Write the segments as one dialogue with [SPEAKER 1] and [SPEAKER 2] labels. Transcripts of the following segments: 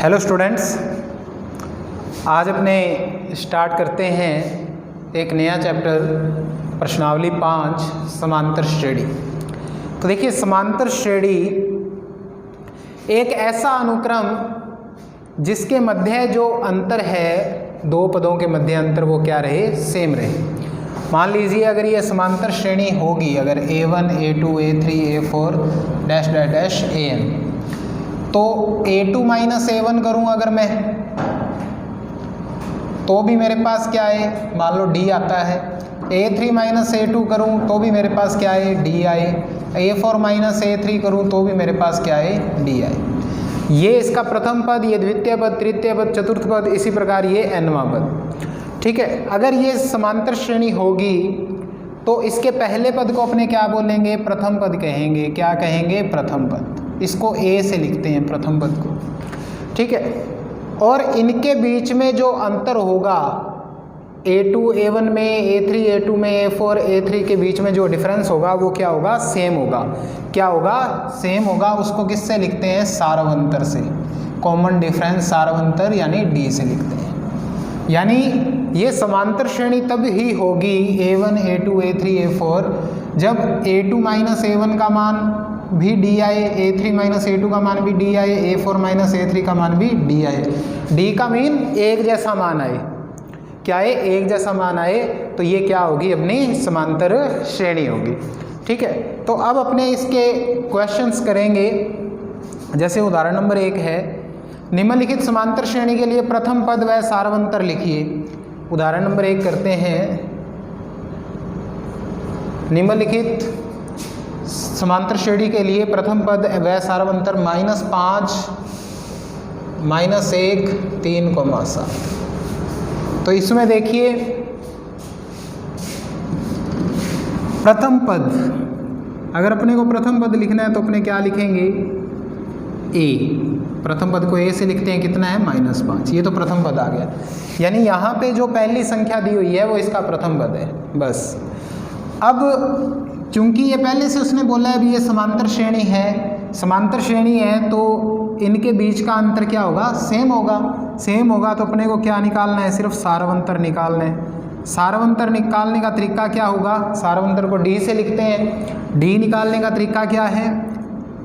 [SPEAKER 1] Hello students, आज अपने start करते हैं एक नया चैप्टर प्रश्नावली 5 समांतर श्रेणी। तो देखिए, समांतर श्रेणी एक ऐसा अनुक्रम जिसके मध्य जो अंतर है दो पदों के मध्य अंतर वो क्या रहे, सेम रहे। मान लीजिए अगर ये समांतर श्रेणी होगी, अगर a1 a2 a3 a4 dash dash dash an, तो a2 माइनस a1 करूँ अगर मैं, तो भी मेरे पास क्या है, मान लो d आता है। a3 माइनस a2 करूँ तो भी मेरे पास क्या है, d आए। a4 माइनस a3 करूँ तो भी मेरे पास क्या है, d आए। ये इसका प्रथम पद, ये द्वितीय पद, तृतीय पद, चतुर्थ पद, इसी प्रकार ये nवां पद। ठीक है, अगर ये समांतर श्रेणी होगी तो इसके पहले पद को अपने क्या बोलेंगे, प्रथम पद कहेंगे। क्या कहेंगे, प्रथम पद। इसको a से लिखते हैं प्रथम पद को। ठीक है, और इनके बीच में जो अंतर होगा a2 a1 में, a3 a2 में, a4 a3 के बीच में जो डिफरेंस होगा वो क्या होगा, सेम होगा। क्या होगा, सेम होगा। उसको किससे लिखते हैं, सारवंतर से। कॉमन डिफरेंस सारवंतर यानी d से लिखते हैं। यानी ये समांतर श्रेणी तब ही होगी a1 a2 a3 a4 जब a2 माइनस a1 का मान भी d आए, a3 माइनस a2 का मान भी d आए, a4 माइनस a3 का मान भी d आए। d का मीन एक जैसा मान आए। क्या है, एक जैसा मान आए, तो ये क्या होगी, अपनी समांतर श्रेणी होगी। ठीक है, तो अब अपने इसके क्वेश्चंस करेंगे। जैसे उदाहरण नंबर 1 है, निम्नलिखित समांतर श्रेणी के लिए प्रथम पद व सारवंतर लिखिए। उदाहरण नंबर 1 करते हैं। निम्नलिखित समांतर श्रेणी के लिए प्रथम पद व सारवंतर -5 -1 3,7। तो इसमें देखिए, प्रथम पद, अगर अपने को प्रथम पद लिखना है तो अपने क्या लिखेंगे, a। प्रथम पद को a से लिखते हैं, कितना है, -5। ये तो प्रथम पद आ गया। यानी यहाँ पे जो पहली संख्या दी हुई है वो इसका प्रथम पद है, बस। अब क्योंकि ये पहले से उसने बोला है अभी ये समांतर श्रेणी है, समांतर श्रेणी है तो इनके बीच का अंतर क्या होगा, सेम होगा। सेम होगा तो अपने को क्या निकालना है, सिर्फ सारवंतर निकालना है। सारवंतर निकालने का तरीका क्या होगा, सारवंतर को d से लिखते हैं। d निकालने का तरीका क्या है,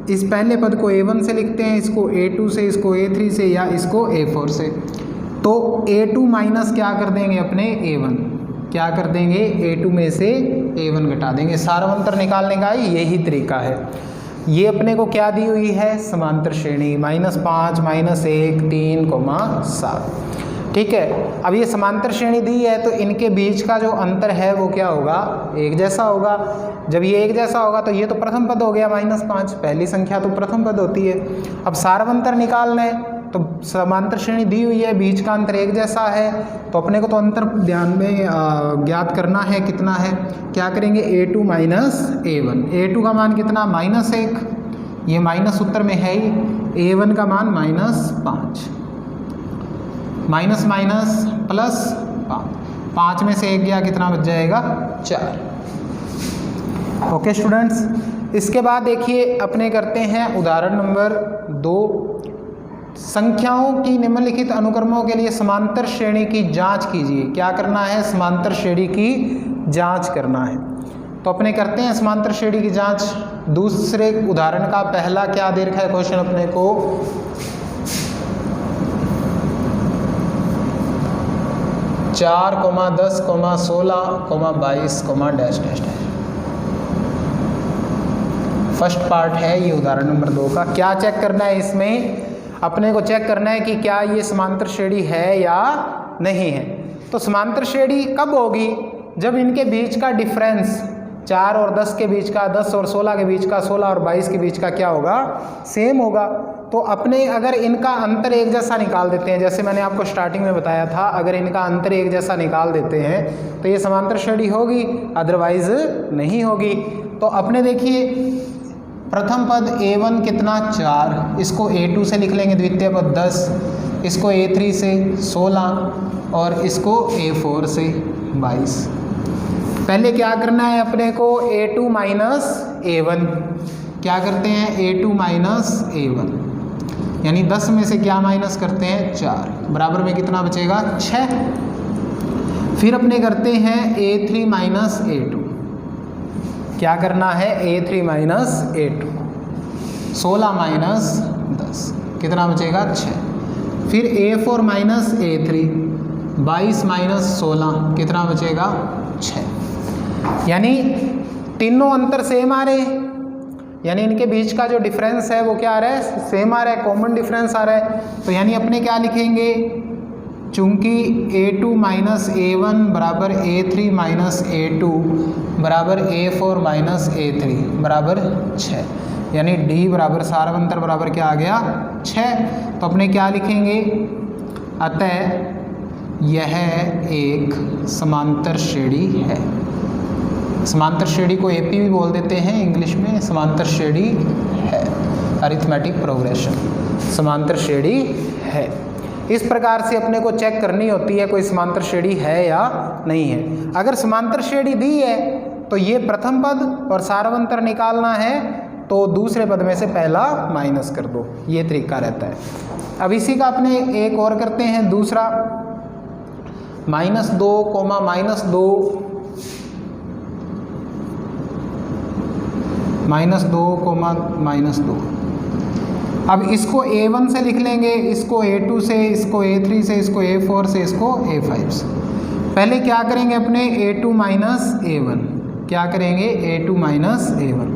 [SPEAKER 1] इस पहले पद को a1 से लिखते हैं, इसको a2 से, इसको a3 से, या इसको a4 से। तो a2 माइनस क्या कर देंगे, अपने a1 क्या कर देंगे, a2 में से a1 घटा देंगे। सारवंतर निकालने का यही तरीका है। ये अपने को क्या दी हुई है, समांतर श्रेणी -5 -1 3,7। ठीक है, अब ये समांतर श्रेणी दी है तो इनके बीच का जो अंतर है वो क्या होगा, एक जैसा होगा। जब ये एक जैसा होगा तो ये तो प्रथम पद हो गया, -5, पहली संख्या तो प्रथम पद होती है। अब सारवंतर निकालना है तो समांतर श्रेणी दी हुई है, बीच का अंतर एक जैसा है, तो अपने को तो अंतर ध्यान में ज्ञात करना है, कितना है। क्या करेंगे, a2 माइनस a1। a2 का मान कितना, -1, ये माइनस उत्तर में है ही। a1 का मान -5, माइनस माइनस प्लस 5 में से 1 गया, कितना बच जाएगा, 4। ओके स्टूडेंट्स, इसके बाद देखिए अपने करते हैं उदाहरण नंबर 2। संख्याओं की निम्नलिखित अनुक्रमों के लिए समांतर श्रेणी की जांच कीजिए। क्या करना है, समांतर श्रेणी की जांच करना है। तो अपने करते हैं समांतर श्रेणी की जांच। दूसरे उदाहरण का पहला क्या दे रखा है क्वेश्चन अपने को, 4, 10, 16, 22, dash dash dash. First part है ये उदाहरण नंबर 2 का। क्या चेक करना है इसमें, अपने को चेक करना है कि क्या ये समांतर श्रेणी है या नहीं है। तो समांतर श्रेणी कब होगी, जब इनके बीच का डिफरेंस 4 और 10 के बीच का, 10 और 16 के बीच का, 16 और 22 के बीच का क्या होगा, सेम होगा। तो अपने अगर इनका अंतर एक जैसा निकाल देते हैं, जैसे मैंने आपको स्टार्टिंग में बताया था, अगर इनका अंतर एक जैसा निकाल देते हैं तो ये समांतर श्रेणी होगी, अदरवाइज नहीं होगी। तो अपने देखिए, प्रथम पद a1 कितना, 4, इसको a2 से लिख लेंगे, द्वितीय पद 10, इसको a3 से 16 और इसको a4 से 22। पहले क्या करना है अपने को, a2 माइनस a1। क्या करते हैं, a2 माइनस a1। यानी 10 में से क्या माइनस करते हैं 4, बराबर में कितना बचेगा 6। फिर अपने करते हैं A3 माइनस A2, क्या करना है A3 माइनस A2, 16 माइनस 10 कितना बचेगा 6। फिर A4 माइनस A3, 22 माइनस 16 कितना बचेगा 6। यानी तीनों अंतर सेम आ रहे हैं, यानी इनके बीच का जो डिफरेंस है वो क्या आ रहा है, सेम आ रहा है, कॉमन डिफरेंस आ रहा है। तो यानी अपने क्या लिखेंगे, चूंकि A2 माइनस A1 बराबर A3 माइनस A2 बराबर A4 माइनस A3 बराबर 6, यानी D बराबर सारवंतर बराबर क्या आ गया 6। तो अपने क्या लिखेंगे, अतः यह एक समांतर श्रेणी है। समांतर श्रेणी को AP भी बोल देते हैं इंग्लिश में, समांतर श्रेणी है, अरिथमेटिक प्रोग्रेशन, समांतर श्रेणी है। इस प्रकार से अपने को चेक करनी होती है कोई समांतर श्रेणी है या नहीं है। अगर समांतर श्रेणी दी है तो ये प्रथम पद और सारवंतर निकालना है तो दूसरे पद में से पहला माइनस कर दो, ये तरीका रहता है। अब इसी का अपने एक और करते हैं दूसरा, -2, -2, -2, अब इसको A1 से लिख लेंगे, इसको A2 से, इसको A3 से, इसको A4 से, इसको A5 से। पहले क्या करेंगे अपने A2 माइनस A1, क्या करेंगे A2 माइनस A1,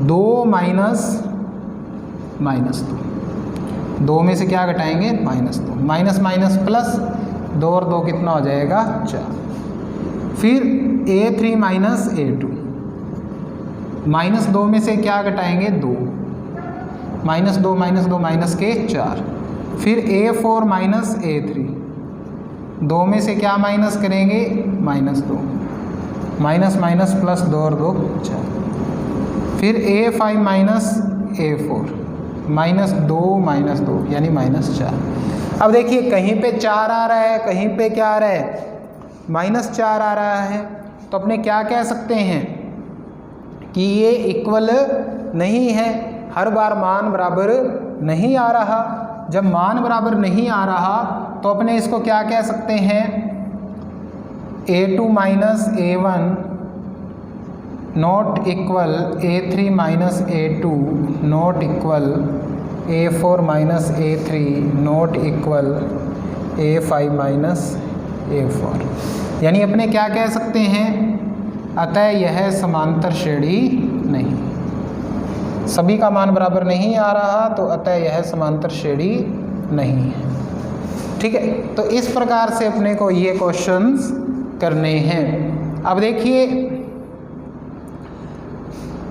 [SPEAKER 1] 2 माइनस -2, 2 में से क्या घटाएंगे -2, माइनस माइनस प्लस, 2 और 2 कितना हो जाएगा 4। फिर A3 माइनस A2, -2 में से क्या घटाएंगे 2, -2 माइनस के 4। फिर A4 माइनस A3, 2 में से क्या माइनस करेंगे -2, माइनस प्लस 2 और 2 4। फिर A5 माइनस A4, -2 यानी -4। अब देखिए कहीं पे 4 आ रहा है, कहीं पे क्या आ रहा है -4 आ रहा है, तो अपने क्या कह सकते हैं कि ये इक्वल नहीं है, हर बार मान बराबर नहीं आ रहा। जब मान बराबर नहीं आ रहा तो अपने इसको क्या कह सकते हैं, A2 minus A1 not equal A3 minus A2 not equal A4 minus A3 not equal A5 minus A4। यानी अपने क्या कह सकते हैं, अतः यह समांतर श्रेणी नहीं, सभी का मान बराबर नहीं आ रहा तो अतः यह समांतर श्रेणी नहीं है। ठीक है, तो इस प्रकार से अपने को ये क्वेश्चंस करने हैं। अब देखिए,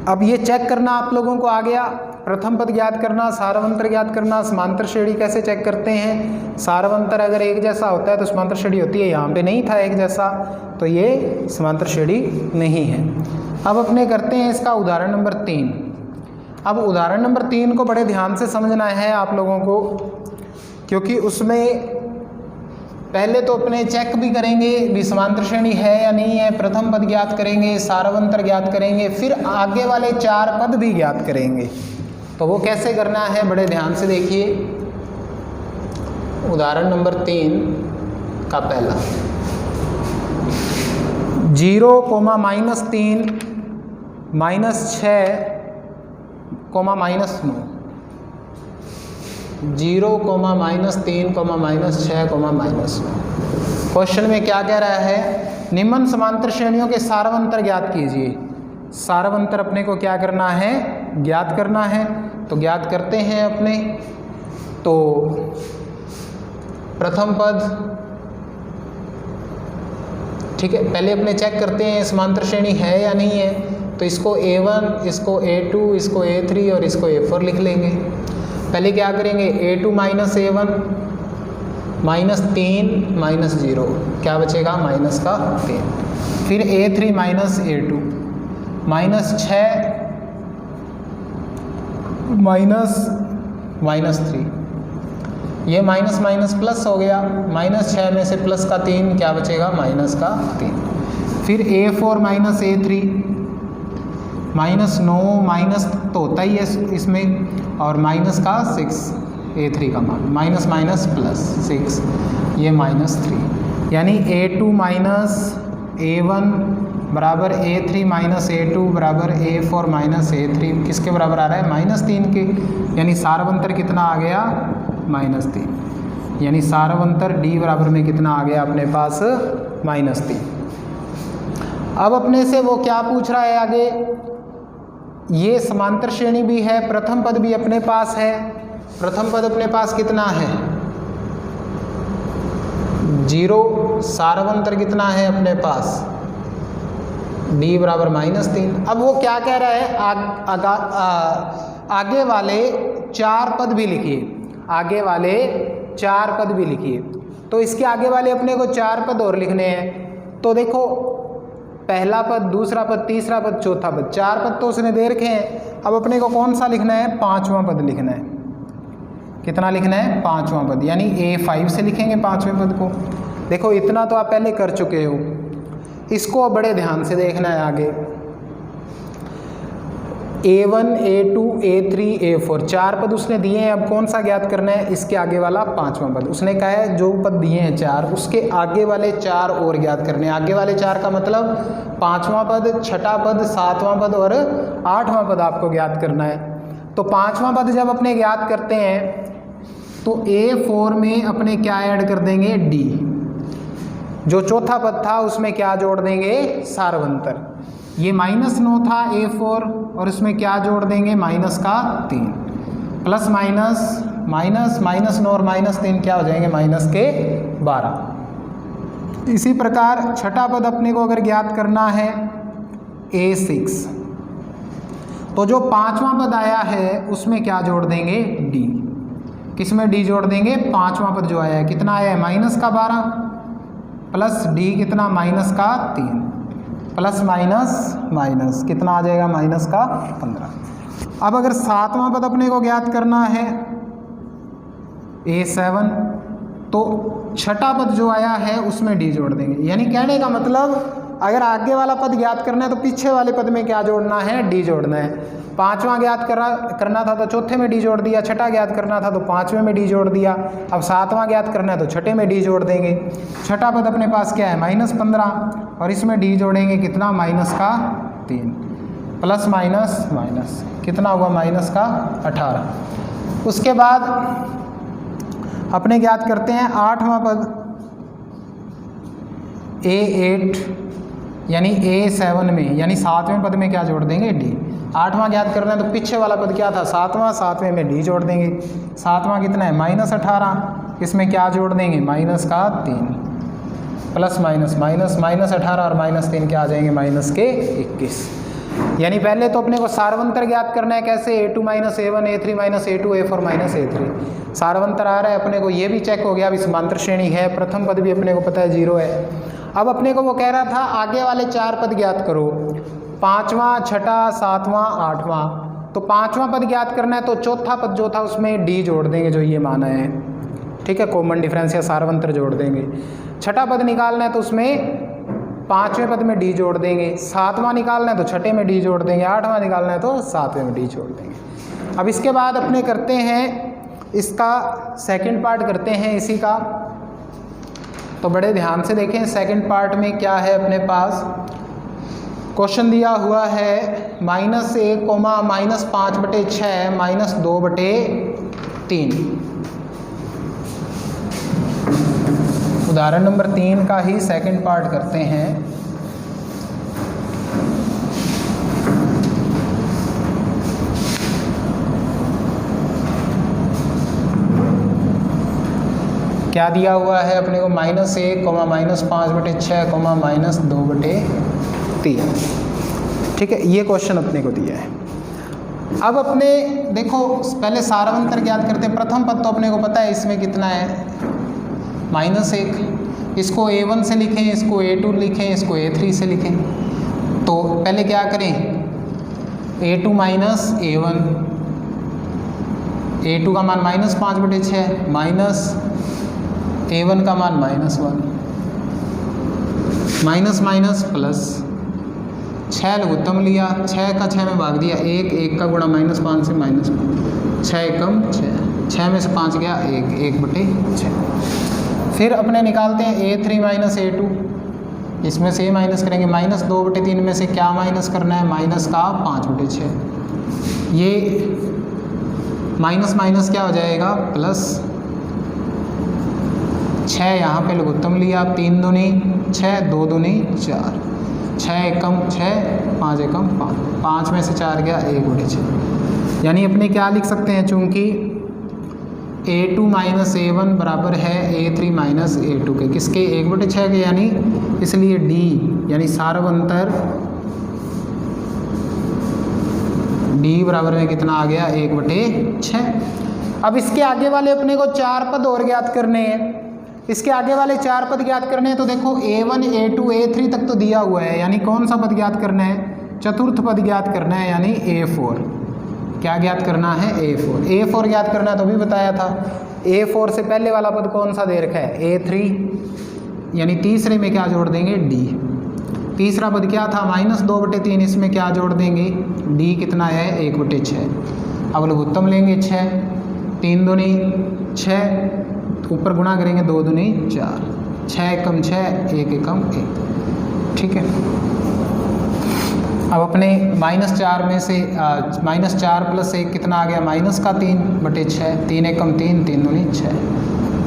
[SPEAKER 1] अब ये चेक करना आप लोगों को आ गया, प्रथम पद ज्ञात करना, सारवंतर ज्ञात करना, समांतर श्रेणी कैसे चेक करते हैं। सारवंतर अगर एक जैसा होता है तो समांतर श्रेणी होती है, यहाँ पे नहीं था एक जैसा तो ये समांतर श्रेणी नहीं है। अब अपने करते हैं इसका उदाहरण नंबर 3। अब उदाहरण नंबर 3 को बड़े ध्यान से समझना है आप लोगों को, क्योंकि उसमें पहले तो अपने चेक भी करेंगे भी समांतर श्रेणी है या नहीं है, प्रथम पद ज्ञात करेंगे, सारवंतर ज्ञात करेंगे, फिर आगे वाले 4 पद भी ज्ञात करेंगे। तो वो कैसे करना है बड़े ध्यान से देखिए। उदाहरण नंबर 3 का पहला 0, -3, -6, -9, 0, -3, -6, -9। क्वेश्चन में क्या कह रहा है, निम्न समांतर श्रेणियों के सारवंतर ज्ञात कीजिए। सारवंतर अपने को क्या करना है, ज्ञात करना है। तो ज्ञात करते हैं अपने, तो प्रथम पद, ठीक है, पहले अपने चेक करते हैं समांतर श्रेणी है या नहीं है। तो इसको A1, इसको A2, इसको A3 और इसको A4 लिख लेंगे। पहले क्या करेंगे, A2 माइनस A1, -3 -0 क्या बचेगा -3। फिर A3 माइनस A2, -6 -3, ये माइनस माइनस प्लस हो गया, -6 में से प्लस का 3 क्या बचेगा -3। फिर A4 माइनस A3, -9 माइनस तो होता ही है इसमें, और -6 A3 का मान, माइनस माइनस प्लस 6, ये -3, यानी A2 माइनस A1 बराबर A3 माइनस A2 बराबर A4 माइनस A3 किसके बराबर आ रहा है? -3 के, यानी सारवंतर कितना आ गया? -3, यानी सारवंतर D बराबर में कितना आ गया अपने पास? -3। अब अपने से वो क्या पूछ रहा है आगे, ये समांतर श्रेणी भी है, प्रथम पद भी अपने पास है। प्रथम पद अपने पास कितना है? 0, सारवंतर कितना है अपने पास? D बराबर -3। अब वो क्या कह रहा है, आगे वाले 4 पद भी लिखिए, आगे वाले 4 पद भी लिखिए। तो इसके आगे वाले अपने को 4 पद और लिखने हैं। तो देखो, पहला पद, दूसरा पद, तीसरा पद, चौथा पद, 4 पद तो उसने दे रखे हैं। अब अपने को कौन सा लिखना है? 5वां पद लिखना है। कितना लिखना है? 5वां पद, यानी A5 से लिखेंगे 5वें पद को। देखो इतना तो आप पहले कर चुके हो, इसको बड़े ध्यान से देखना है आगे। A1, A2, A3, A4 4 पद उसने दिए हैं। अब कौन सा ज्ञात करना है? इसके आगे वाला 5वां पद। उसने कहा है जो पद दिए हैं 4, उसके आगे वाले 4 और ज्ञात करने हैं। आगे वाले 4 का मतलब 5वां पद, 6ठा पद, 7वां पद और 8वां पद आपको ज्ञात करना है। तो 5वां पद जब अपने ज्ञात करते हैं तो A4 में अपने क्या ऐड कर देंगे? D। जो चौथा पद था उसमें क्या जोड़ देंगे? सारवंतर। ये -9 था A4 और इसमें क्या जोड़ देंगे? -3, प्लस माइनस माइनस -9 और -3 क्या हो जाएंगे? -12। इसी प्रकार छठा पद अपने को अगर ज्ञात करना है A6, तो जो 5वां पद आया है उसमें क्या जोड़ देंगे? D। किसमें D जोड़ देंगे? 5वां पद जो आया है, कितना आया है? -12 प्लस D कितना? -3 प्लस माइनस कितना आ जाएगा? -15। अब अगर 7वां पद अपने को ज्ञात करना है A7, तो छठा पद जो आया है उसमें D जोड़ देंगे। यानी कहने का मतलब अगर आगे वाला पद ज्ञात करना है तो पीछे वाले पद में क्या जोड़ना है? D जोड़ना है। 5वां ज्ञात करना था तो चौथे में D जोड़ दिया, छठा ज्ञात करना था तो 5वें में D जोड़ दिया। अब 7वां ज्ञात करना है तो छठे में D जोड़ देंगे। छठा पद अपने पास क्या है? -15 और इसमें D जोड़ेंगे कितना? -3 प्लस माइनस कितना हुआ? -18। उसके बाद अपने ज्ञात करते हैं 8वां पद A8, यानी A7 में, यानी 7वें पद में क्या जोड़ देंगे? D। 8वां ज्ञात करना है तो पीछे वाला पद क्या था? 7वां, 7वें में D जोड़ देंगे। 7वां कितना है? -18, इसमें क्या जोड़ देंगे? -3 प्लस -18 और -3 क्या आ जाएंगे? -21। यानी पहले तो अपने को सारवंतर ज्ञात करना है। कैसे? A2 minus A1, A3 minus A2, A4 minus A3। सारवंतर आ रहा है अपने को, ये भी चेक हो गया। अभी समांतर श्रेणी है, प्रथम पद भी अपने को पता है 0 है। अब अपने को वो कह रहा था आगे वाले 4 पद ज्ञात करो, 5वां, छठा, 7वां, 8वां। तो 5वां पद ज्ञात करना है तो चौथा पद जो था उसमें D जोड़ देंगे, जो ये माना है, ठीक है, कॉमन डिफरेंस या सारवंतर जोड़ देंगे। छठा पद निकालना है तो उसमें 5वें पद में D जोड़ देंगे। 7वां निकालना है तो छठे में D जोड़ देंगे। 8वां निकालना है तो 7वें में D जोड़ देंगे। अब इसके बाद अपने करते हैं इसका सेकंड पार्ट करते हैं इसी का। तो बड़े ध्यान से देखें सेकंड पार्ट में क्या है अपने पास। क्वेश्चन दिया हुआ है -1, -5/6 -2/3। उदाहरण नंबर 3 का ही सेकंड पार्ट करते हैं। क्या दिया हुआ है अपने को? -1, -5/6, -2/3। ठीक है, ये क्वेश्चन अपने को दिया है। अब अपने देखो पहले सारवंतर ज्ञात करते हैं। प्रथम पद तो अपने को पता है इसमें कितना है? -1। इसको A1 से लिखें, इसको A2 लिखें, इसको A3 से लिखें। तो पहले क्या करें? A2 माइनस A1, A2 का मान -5/6 माइनस A1 का मान -1, माइनस माइनस प्लस 6 लघुत्तम लिया, 6 का 6 में भाग दिया 1, 1 का गुणा -5 से -5, 6 एकम 6। 6 में से 5 गया 1/6। फिर अपने निकालते हैं A3 माइनस A2, इसमें से माइनस करेंगे, -2/3 में से क्या माइनस करना है, माइनस का 5/6। ये माइनस माइनस क्या हो जाएगा, प्लस 6 यहाँ पे लघुत्तम लिया, 3 दूनी 6, 2 दूनी 4, 6 एकम 6, 5 एकम 5, 5 में से 4 गया 1/6। यानी अपने क्या लिख सकते हैं, चूँकि A2 माइनस A1 बराबर है A3 माइनस A2 के, किसके, 1/6 के, यानी इसलिए D यानी सार्वंतर D बराबर में कितना आ गया, 1/6। अब इसके आगे वाले अपने को 4 पद और ज्ञात करने हैं। इसके आगे वाले 4 पद ज्ञात करने हैं, तो देखो A1 A2 A3 तक तो दिया हुआ है, यानी कौन सा पद ज्ञात करना है, चतुर्थ पद ज्ञात करना है, यानी A4। क्या ज्ञात करना है, A4 ज्ञात करना है, तो भी बताया था। A4 से पहले वाला पद कौन सा दे रखा है, A3, यानी तीसरे में क्या जोड़ देंगे, D। तीसरा पद क्या था, -2/3, इसमें क्या जोड़ देंगे, D कितना है, 1/6। अब लघुत्तम लेंगे 6, 3 दूनी 6, ऊपर गुणा करेंगे 2 दूनी 4, 6 एकम 6, 1 एकम 1। ठीक है। अब अपने -4 में से -4 + 1 कितना आ गया, माइनस का 3/6, 3 एकम 3, 3 दूनी 6,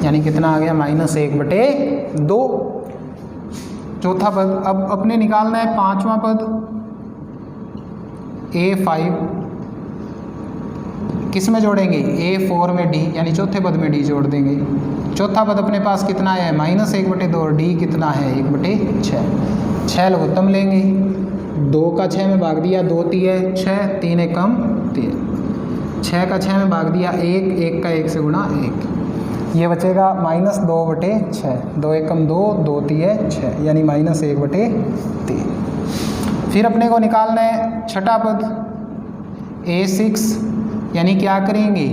[SPEAKER 1] यानी कितना आ गया, -1/2। चौथा पद। अब अपने निकालना है 5वां पद A5, किस में जोड़ेंगे, A4 में D, यानी चौथे पद में D जोड़ देंगे। चौथा पद अपने पास कितना है, -1/2, और D कितना है, 1/6। 6 लघुत्तम लेंगे, 2 का 6 में भाग दिया, 2 तिये 6, 3 एकम 3, 6 का 6 में भाग दिया 1, 1 का 1 से गुणा 1, ये बचेगा -2/6, 2 एकम 2, 2 तिये 6, यानी -1/3। फिर अपने को निकालना है छठा पद A6, यानी क्या करेंगे,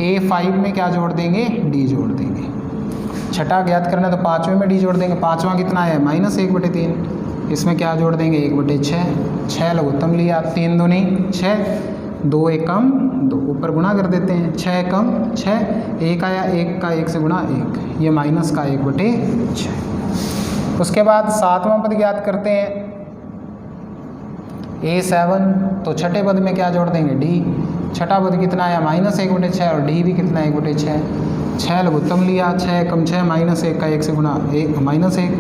[SPEAKER 1] A5 में क्या जोड़ देंगे, D जोड़ देंगे। छठा ज्ञात करना है तो 5वें में D जोड़ देंगे। 5वां कितना है, -1/3, इसमें क्या जोड़ देंगे, 1/6। 6 लघुत्तम लिया, 3 दूनी 6, 2 एकम 2, ऊपर गुणा कर देते हैं, 6 एकम 6, 1 आया, 1 का 1 से गुणा 1, ये माइनस का 1/6। उसके बाद 7वां पद ज्ञात करते हैं A7, तो छठे पद में क्या जोड़ देंगे, D। छठा पद कितना आया, -1/6, और D भी कितना, 1/6। 6 लघुत्तम लिया, 6 एकम 6, -1 का 1 से गुणा 1, -1,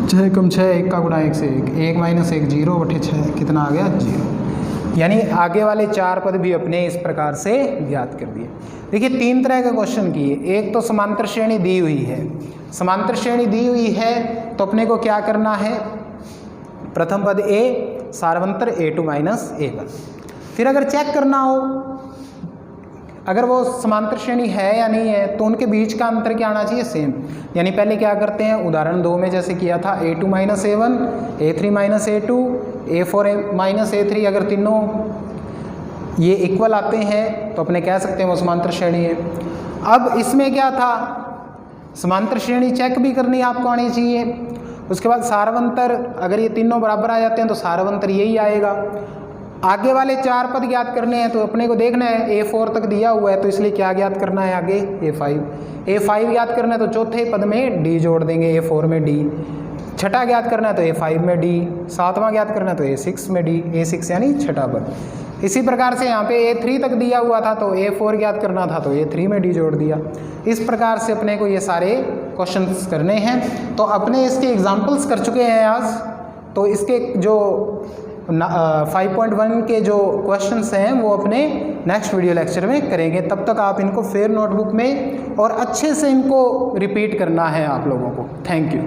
[SPEAKER 1] 6 एकम 6, 1 का गुणा 1 से 1, 1 - 1 0/6, कितना आ गया, 0। यानी आगे वाले 4 पद भी अपने इस प्रकार से ज्ञात कर दिए। देखिए 3 तरह के क्वेश्चन किए। एक तो समांतर श्रेणी दी हुई है, समांतर श्रेणी दी हुई है तो अपने को क्या करना है, प्रथम पद A सार्वंतर A2 माइनस A1। फिर अगर चेक करना हो अगर वो समांतर श्रेणी है या नहीं है तो उनके बीच का अंतर क्या आना चाहिए, सेम। यानी पहले क्या करते हैं, उदाहरण 2 में जैसे किया था A2 minus A1, A3 minus A2, A4 minus A3, अगर तीनों ये इक्वल आते हैं तो अपने कह सकते हैं वो समांतर श्रेणी है। अब इसमें क्या था, समांतर श्रेणी चेक भी करनी आपको आनी चाहिए। उसके बाद सार्वंतर, अगर ये तीनों बराबर आ जाते हैं तो सार्वंतर यही आएगा। आगे वाले 4 पद ज्ञात करने हैं तो अपने को देखना है A4 तक दिया हुआ है तो इसलिए क्या ज्ञात करना है आगे, A5 ज्ञात करना है तो चौथे पद में D जोड़ देंगे, A4 में D। छठा ज्ञात करना है तो A5 में D, 7वां ज्ञात करना है तो A6 में D, A6 यानी छठा पद। इसी प्रकार से यहाँ पे A3 तक दिया हुआ था तो A4 ज्ञात करना था तो A3 में D जोड़ दिया। इस प्रकार से अपने को ये सारे क्वेश्चंस करने हैं। तो अपने इसके एग्जाम्पल्स कर चुके हैं आज, तो इसके जो 5.1 के जो क्वेश्चंस हैं वो अपने नेक्स्ट वीडियो लेक्चर में करेंगे। तब तक आप इनको फेयर नोटबुक में और अच्छे से इनको रिपीट करना है आप लोगों को। Thank you.